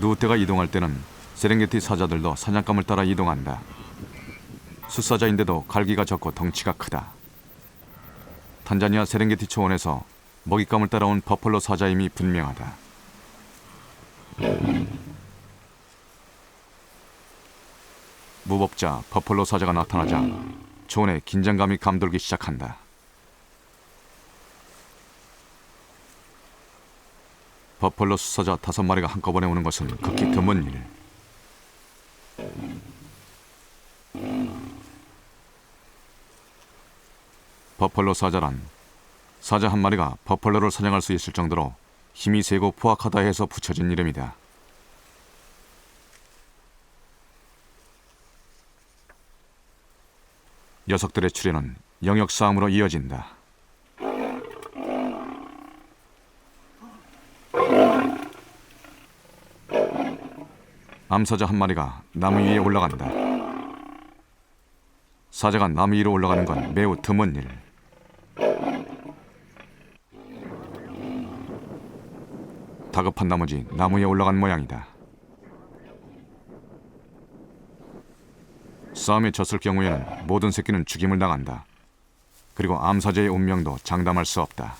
누테가 이동할 때는 세렝게티 사자들도 사냥감을 따라 이동한다. 숫사자인데도 갈기가 적고 덩치가 크다. 탄자니아 세렝게티 초원에서 먹잇감을 따라온 버펄로 사자임이 분명하다. 무법자 버펄로 사자가 나타나자 초원에 긴장감이 감돌기 시작한다. 버펄로 숫사자 5마리가 한꺼번에 오는 것은 극히 드문 일. 버펄로 사자란 사자 한 마리가 버펄로를 사냥할 수 있을 정도로 힘이 세고 포악하다 해서 붙여진 이름이다. 녀석들의 출현은 영역 싸움으로 이어진다. 암사자 한 마리가 나무 위에 올라간다. 사자가 나무 위로 올라가는 건 매우 드문 일. 다급한 나머지 나무에 올라간 모양이다. 싸움에 졌을 경우에는 모든 새끼는 죽임을 당한다. 그리고 암사자의 운명도 장담할 수 없다.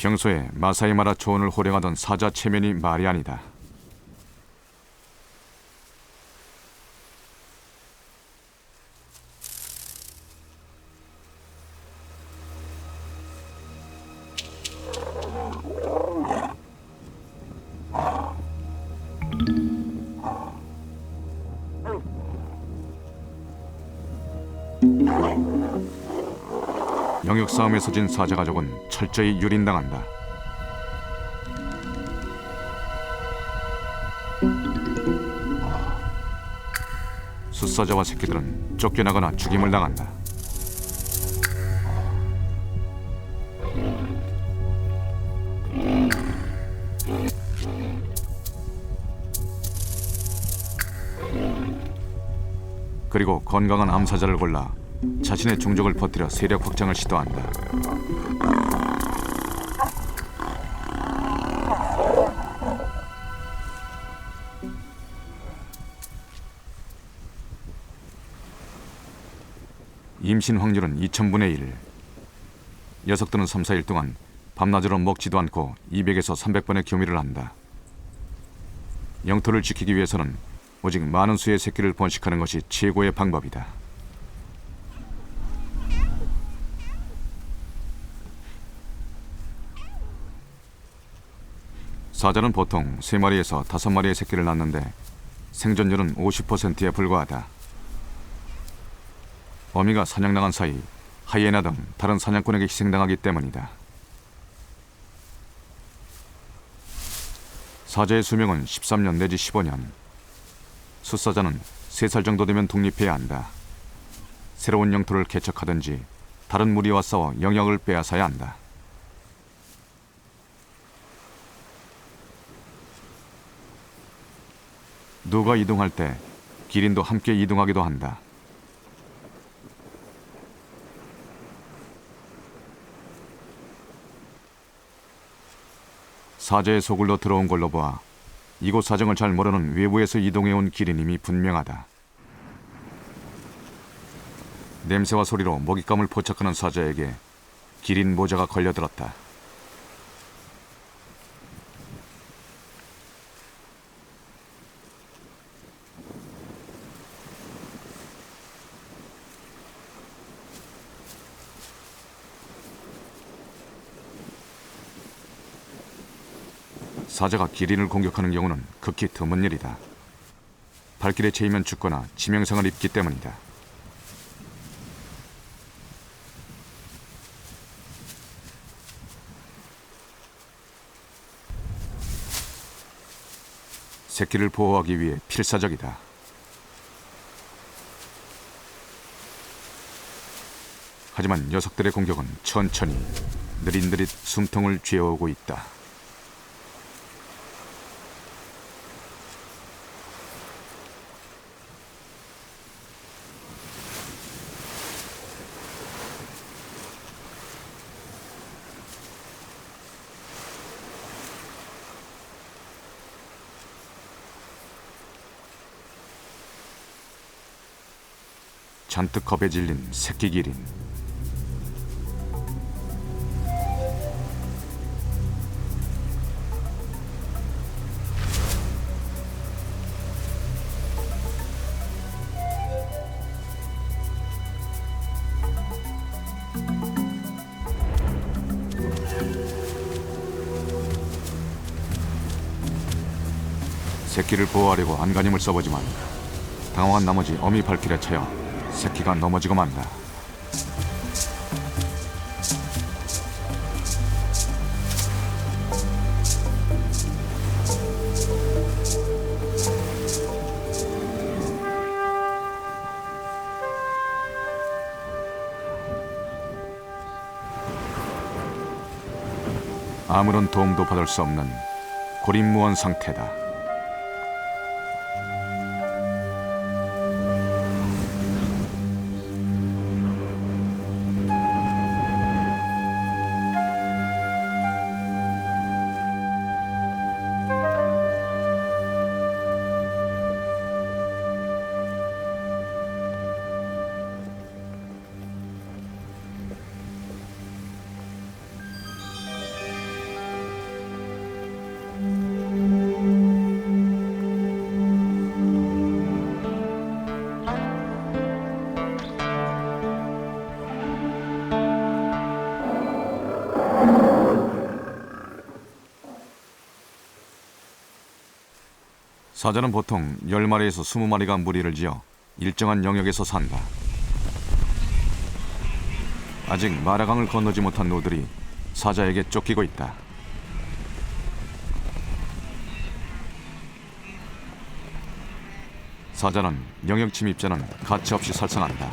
평소에 마사이마라 초원을 호령하던 사자 체면이 말이 아니다. 영역 싸움에서 진 사자 가족은 철저히 유린당한다. 숫사자와 새끼들은 쫓겨나거나 죽임을 당한다. 그리고 건강한 암사자를 골라 자신의 종족을 퍼뜨려 세력 확장을 시도한다. 임신 확률은 2000분의 1. 녀석들은 3, 4일 동안 밤낮으로 먹지도 않고 200에서 300번의 교미를 한다. 영토를 지키기 위해서는 오직 많은 수의 새끼를 번식하는 것이 최고의 방법이다. 사자는 보통 3마리에서 5마리의 새끼를 낳는데 생존율은 50%에 불과하다. 어미가 사냥당한 사이 하이에나 등 다른 사냥꾼에게 희생당하기 때문이다. 사자의 수명은 13년 내지 15년. 숫사자는 3살 정도 되면 독립해야 한다. 새로운 영토를 개척하든지 다른 무리와 싸워 영역을 빼앗아야 한다. 누가 이동할 때 기린도 함께 이동하기도 한다. 사자의 소굴로 들어온 걸로 보아 이곳 사정을 잘 모르는 외부에서 이동해온 기린임이 분명하다. 냄새와 소리로 먹잇감을 포착하는 사자에게 기린 모자가 걸려들었다. 사자가 기린을 공격하는 경우는 극히 드문 일이다. 발길에 채이면 죽거나 치명상을 입기 때문이다. 새끼를 보호하기 위해 필사적이다. 하지만 녀석들의 공격은 천천히 느릿느릿 숨통을 쥐어오고 있다. 잔뜩 겁에 질린 새끼 기린. 새끼를 보호하려고 안간힘을 써보지만 당황한 나머지 어미 발길에 차여 새끼가 넘어지고 만다. 아무런 도움도 받을 수 없는 고립무원 상태다. 사자는 보통 10마리에서 20마리가 무리를 지어 일정한 영역에서 산다. 아직 마라강을 건너지 못한 노들이 사자에게 쫓기고 있다. 사자는 영역 침입자는 가차없이 살상한다.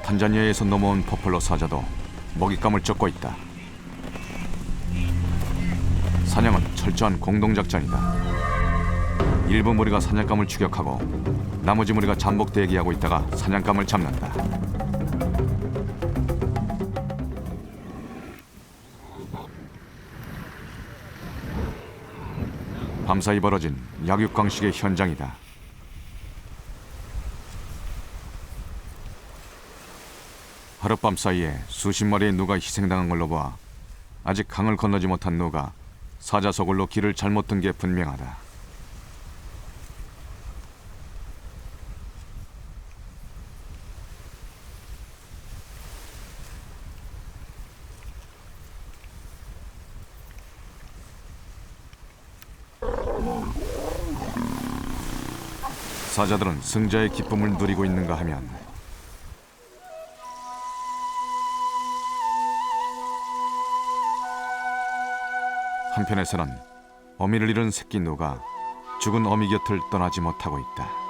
탄자니아에서 넘어온 버펄로 사자도 먹잇감을 쫓고 있다. 사냥은 철저한 공동작전이다. 일부 무리가 사냥감을 추격하고 나머지 무리가 잠복 대기하고 있다가 사냥감을 잡는다. 밤사이 벌어진 약육강식의 현장이다. 하룻밤 사이에 수십 마리의 누가 희생당한 걸로 봐 아직 강을 건너지 못한 누가 사자 소굴로 길을 잘못 든 게 분명하다. 사자들은 승자의 기쁨을 누리고 있는가 하면 한편에서는 어미를 잃은 새끼 누가 죽은 어미 곁을 떠나지 못하고 있다.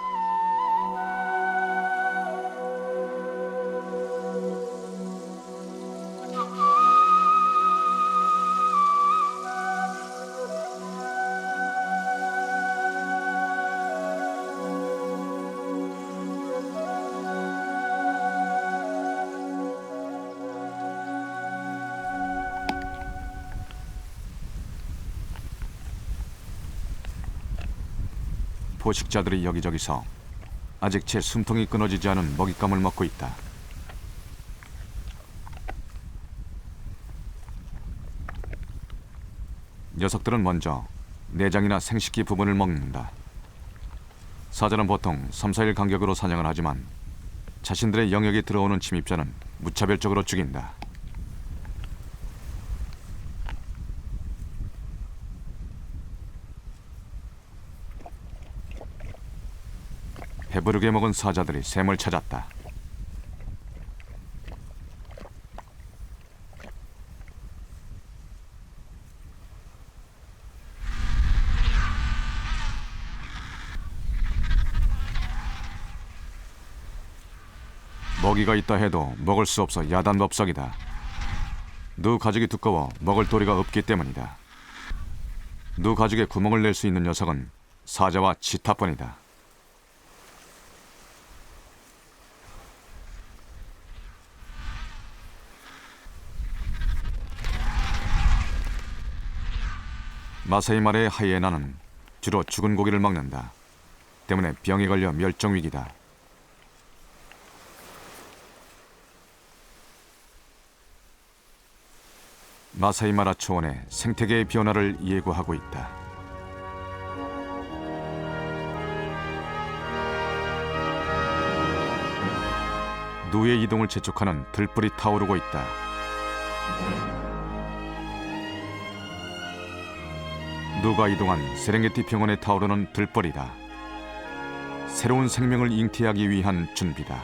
포식자들이 여기저기서 아직 제 숨통이 끊어지지 않은 먹잇감을 먹고 있다. 녀석들은 먼저 내장이나 생식기 부분을 먹는다. 사자는 보통 3, 4일 간격으로 사냥을 하지만 자신들의 영역에 들어오는 침입자는 무차별적으로 죽인다. 배부르게 먹은 사자들이 샘을 찾았다. 먹이가 있다 해도 먹을 수 없어 야단법석이다. 누 가죽이 두꺼워 먹을 도리가 없기 때문이다. 누 가죽에 구멍을 낼 수 있는 녀석은 사자와 치타뿐이다. 마사이 마라의 하이에나는 주로 죽은 고기를 먹는다. 때문에 병에 걸려 멸종 위기다. 마사이 마라 초원의 생태계의 변화를 예고하고 있다. 누의 이동을 재촉하는 들불이 타오르고 있다. 누가 이동한 세렝게티 병원에 타오르는 들불이다. 새로운 생명을 잉태하기 위한 준비다.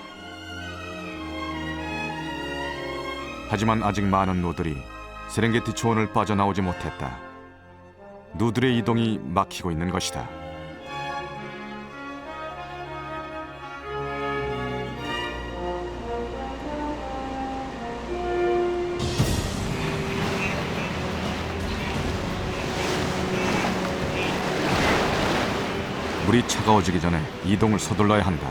하지만 아직 많은 누들이 세렝게티 초원을 빠져나오지 못했다. 누들의 이동이 막히고 있는 것이다. 물이 차가워지기 전에 이동을 서둘러야 한다.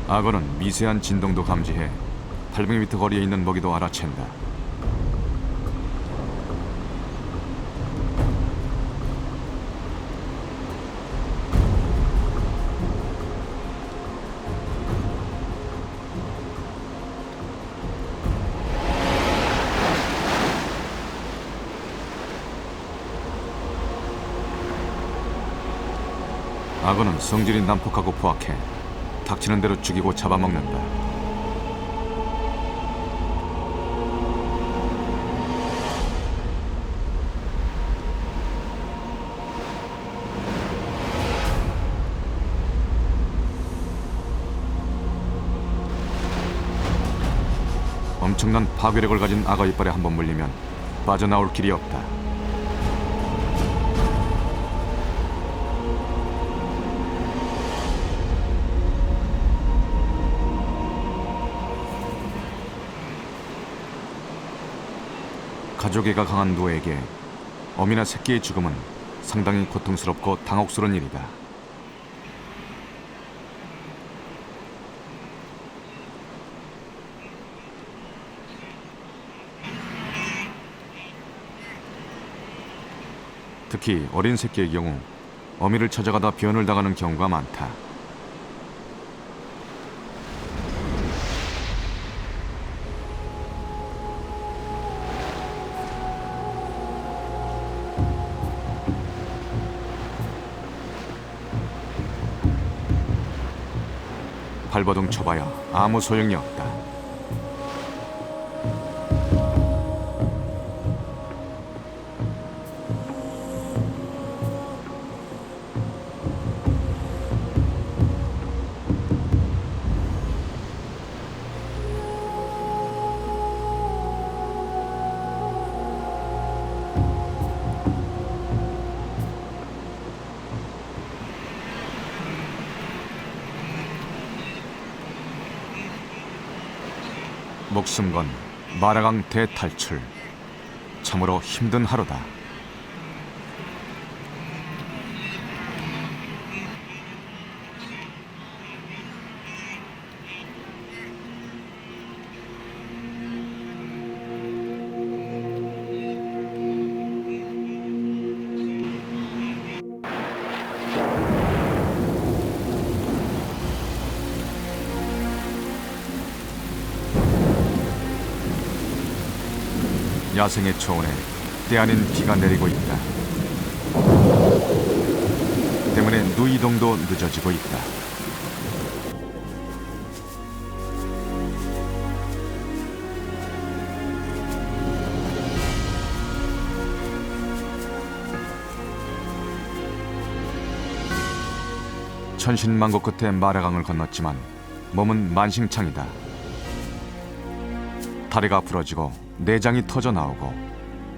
악어는 미세한 진동도 감지해 800m 거리에 있는 먹이도 알아챈다. 악어는 성질이 난폭하고 포악해 닥치는 대로 죽이고 잡아먹는다. 엄청난 파괴력을 가진 악어 이빨에 한번 물리면 빠져나올 길이 없다. 가족애가 강한 노에게 어미나 새끼의 죽음은 상당히 고통스럽고 당혹스러운 일이다. 특히 어린 새끼의 경우 어미를 찾아가다 변을 당하는 경우가 많다. 발버둥 쳐봐야 아무 소용이 없다. 목숨 건 마라강 대탈출. 참으로 힘든 하루다. 야생의 초원에 때 아닌 비가 내리고 있다. 때문에 누 이동도 늦어지고 있다. 천신만고 끝에 마라강을 건넜지만 몸은 만신창이다. 다리가 부러지고 내장이 터져 나오고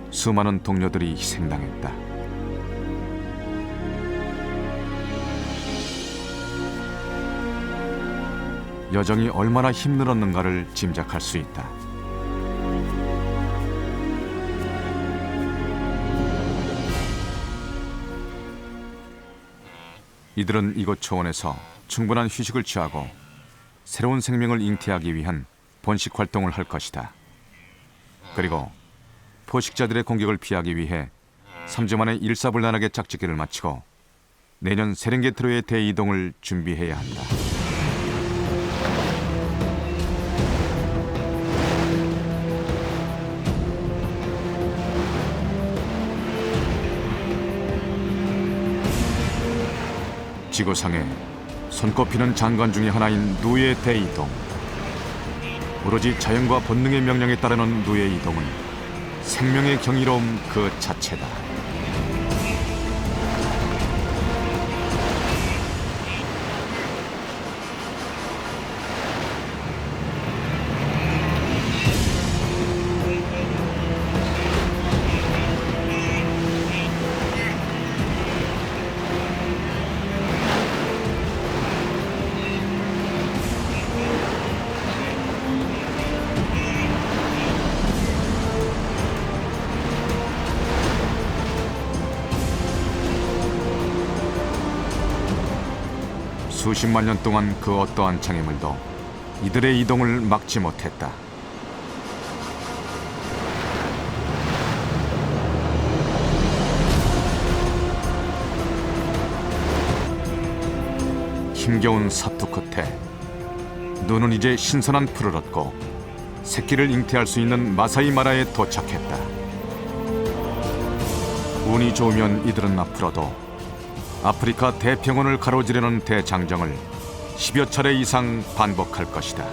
수많은 동료들이 희생당했다. 여정이 얼마나 힘들었는가를 짐작할 수 있다. 이들은 이곳 초원에서 충분한 휴식을 취하고 새로운 생명을 잉태하기 위한 번식 활동을 할 것이다. 그리고 포식자들의 공격을 피하기 위해 3주 만에 일사불란하게 짝짓기를 마치고 내년 세렝게티로의 대이동을 준비해야 한다. 지구상에 손꼽히는 장관 중의 하나인 누의 대이동. 오로지 자연과 본능의 명령에 따르는 누의 이동은 생명의 경이로움 그 자체다. 수십만 년 동안 그 어떠한 장애물도 이들의 이동을 막지 못했다. 힘겨운 사투 끝에 눈은 이제 신선한 풀을 얻고 새끼를 잉태할 수 있는 마사이 마라에 도착했다. 운이 좋으면 이들은 앞으로도 아프리카 대평원을 가로지르는 대장정을 10여 차례 이상 반복할 것이다.